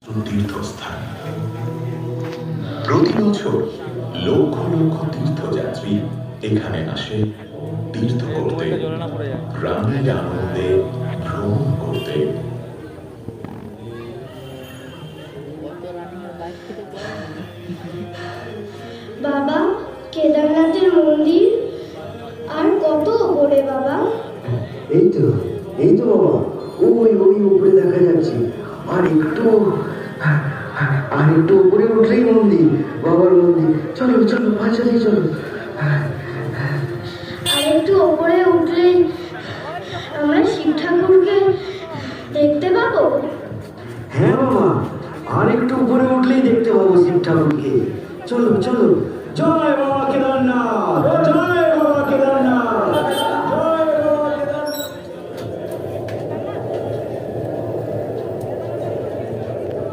তীর্থস্থান। প্রতি বছর লক্ষ লক্ষ তীর্থযাত্রী এখানে আসে তীর্থ করতে, প্রাণের আনন্দে ভ্রমণ করতে। বাবা, কেদারনাথের মন্দির আর কত ওপরে বাবা? এই তো বাবা, ওই উপরে দেখা যাচ্ছে। আর একটু উপরে উঠলেই মন্দির, বাবার মন্দির। চলো চলো বাচ্চাদি চলো। আর একটু ওপরে উঠলেই আমরা শিব ঠাকুরকে দেখতে পাবো। হ্যাঁ বাবা, আর একটু উপরে উঠলেই দেখতে পাবো শিব ঠাকুরকে। চলো চলো। জয় বাবা কেদারনাথ, জয়